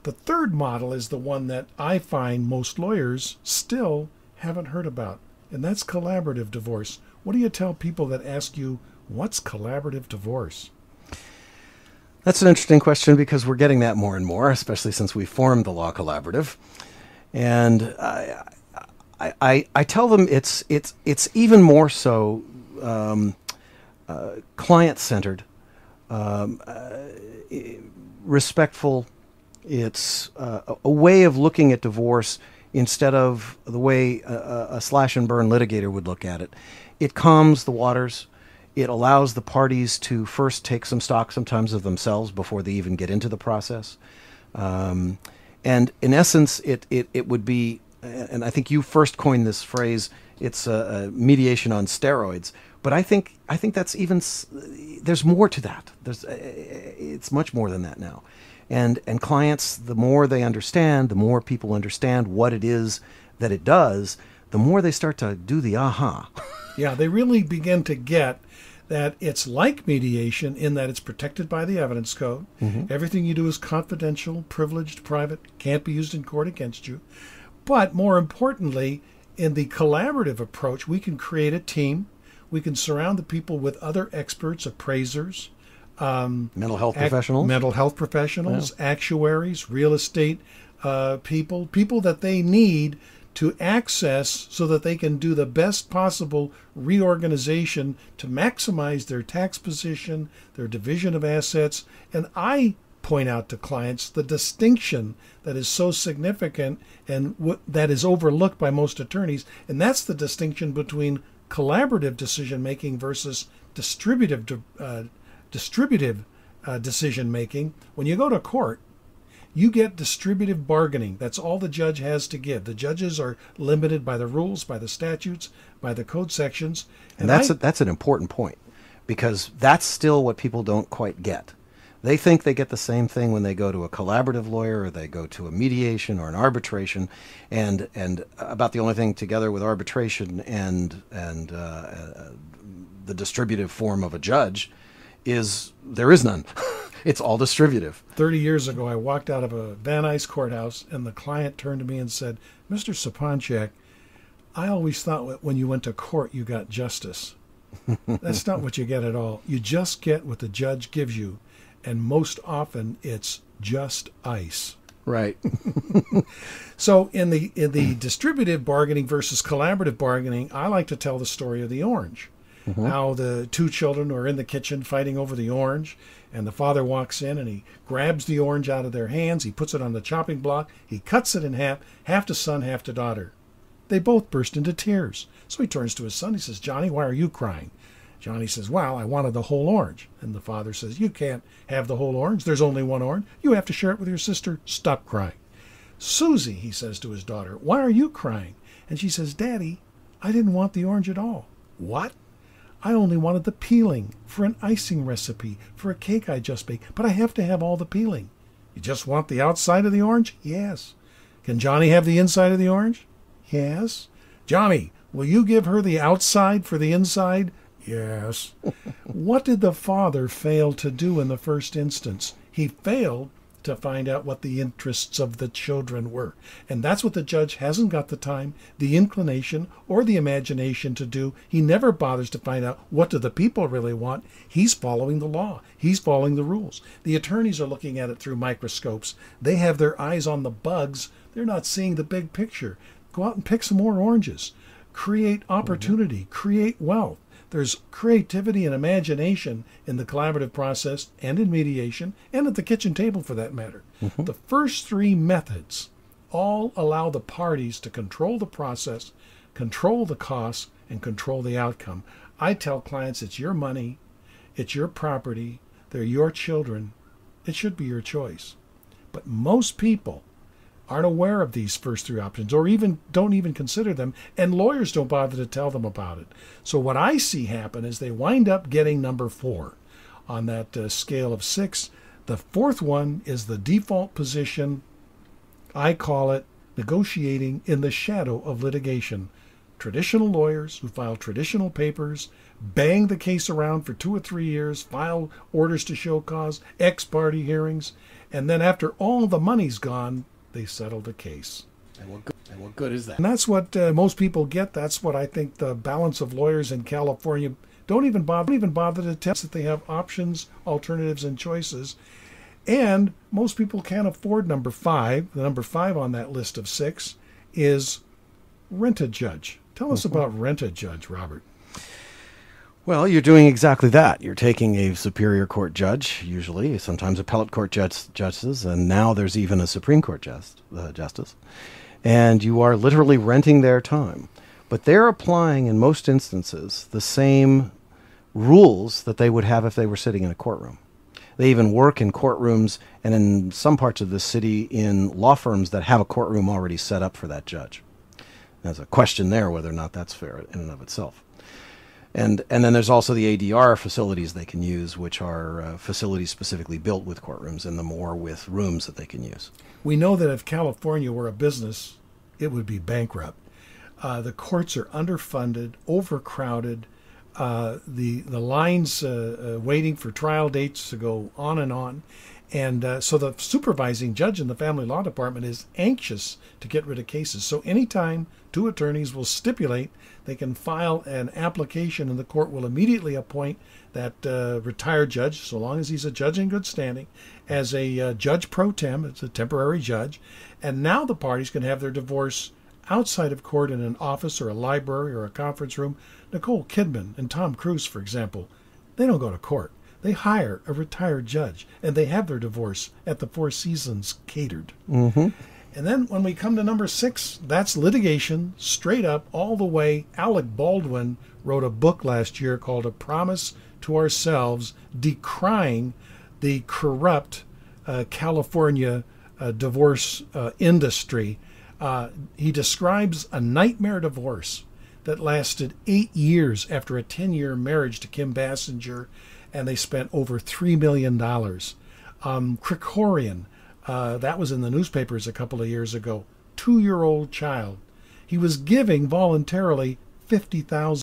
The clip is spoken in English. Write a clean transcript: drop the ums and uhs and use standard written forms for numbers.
The third model is the one that I find most lawyers still haven't heard about, and that's collaborative divorce. What do you tell people that ask you, what's collaborative divorce? That's an interesting question because we're getting that more and more, especially since we formed the Law Collaborative. And I tell them it's even more so client-centered, respectful. It's a way of looking at divorce instead of the way a slash and burn litigator would look at it. It calms the waters. It allows the parties to first take some stock sometimes of themselves before they even get into the process. And in essence, it would be, and I think you first coined this phrase, it's a mediation on steroids. But I think that's even, there's more to that. It's much more than that now. And clients, the more they understand, the more people understand what it is that it does, the more they start to do the aha. Yeah, they really begin to get that it's like mediation in that it's protected by the evidence code. Mm-hmm. Everything you do is confidential, privileged, private, can't be used in court against you. But more importantly, in the collaborative approach, we can create a team. We can surround the people with other experts, appraisers, mental health professionals, yeah. Actuaries, real estate people that they need to access so that they can do the best possible reorganization to maximize their tax position, their division of assets. And I point out to clients the distinction that is so significant and that is overlooked by most attorneys, and that's the distinction between collaborative decision making versus distributive decision making. When you go to court, you get distributive bargaining. That's all the judge has to give. The judges are limited by the rules, by the statutes, by the code sections. And that's an important point, because that's still what people don't quite get. They think they get the same thing when they go to a collaborative lawyer or they go to a mediation or an arbitration, and about the only thing together with arbitration and the distributive form of a judge is there is none. It's all distributive. 30 years ago, I walked out of a Van Nuys courthouse, and the client turned to me and said, "Mr. Supancic, I always thought when you went to court, you got justice." That's not what you get at all. You just get what the judge gives you, and most often it's just ice. Right. So in the distributive bargaining versus collaborative bargaining, I like to tell the story of the orange. Mm-hmm. How the two children are in the kitchen fighting over the orange, and the father walks in and he grabs the orange out of their hands, he puts it on the chopping block, he cuts it in half to son, half to daughter. They both burst into tears. So he turns to his son, he says, "Johnny, why are you crying?" Johnny says, "Well, I wanted the whole orange." And the father says, "You can't have the whole orange. There's only one orange. You have to share it with your sister. Stop crying." "Susie," he says to his daughter, "why are you crying?" And she says, "Daddy, I didn't want the orange at all." "What?" "I only wanted the peeling for an icing recipe for a cake I just baked, but I have to have all the peeling." "You just want the outside of the orange?" "Yes." "Can Johnny have the inside of the orange?" "Yes." "Johnny, will you give her the outside for the inside?" "Yes." What did the father fail to do in the first instance? He failed to find out what the interests of the children were. And that's what the judge hasn't got the time, the inclination, or the imagination to do. He never bothers to find out what do the people really want. He's following the law. He's following the rules. The attorneys are looking at it through microscopes. They have their eyes on the bugs. They're not seeing the big picture. Go out and pick some more oranges. Create opportunity. Create wealth. There's creativity and imagination in the collaborative process and in mediation and at the kitchen table for that matter. Mm-hmm. The first three methods all allow the parties to control the process, control the costs, and control the outcome. I tell clients it's your money, it's your property, they're your children. It should be your choice. But most people aren't aware of these first three options or even don't even consider them, and lawyers don't bother to tell them about it. So what I see happen is they wind up getting number 4 on that scale of 6. The fourth one is the default position. I call it negotiating in the shadow of litigation. Traditional lawyers who file traditional papers, bang the case around for 2 or 3 years, file orders to show cause, ex parte hearings, And then after all the money's gone, they settle the case. And what good is that? And that's what most people get. That's what I think the balance of lawyers in California don't even bother to tell us that they have options, alternatives, and choices. And most people can't afford number 5. The number 5 on that list of 6 is rent a judge. Tell us about rent a judge, Robert. Well, you're doing exactly that. You're taking a superior court judge, usually, sometimes appellate court justices, and now there's even a Supreme Court justice, and you are literally renting their time. But they're applying, in most instances, the same rules that they would have if they were sitting in a courtroom. They even work in courtrooms, and in some parts of the city, in law firms that have a courtroom already set up for that judge. There's a question there whether or not that's fair in and of itself. And then there's also the ADR facilities they can use, which are facilities specifically built with courtrooms and the more with rooms that they can use. We know that if California were a business, it would be bankrupt. The courts are underfunded, overcrowded. The lines waiting for trial dates to go on and on. And so the supervising judge in the family law department is anxious to get rid of cases. So anytime 2 attorneys will stipulate, they can file an application and the court will immediately appoint that retired judge, so long as he's a judge in good standing, as a judge pro tem. It's a temporary judge. And now the parties can have their divorce outside of court in an office or a library or a conference room. Nicole Kidman and Tom Cruise, for example, they don't go to court. They hire a retired judge, and they have their divorce at the Four Seasons catered. Mm-hmm. And then when we come to number 6, that's litigation, straight up, all the way. Alec Baldwin wrote a book last year called A Promise to Ourselves, decrying the corrupt California divorce industry. He describes a nightmare divorce that lasted 8 years after a 10-year marriage to Kim Basinger, and they spent over $3 million. Krikorian, that was in the newspapers a couple of years ago, 2-year-old child. He was giving voluntarily $50,000.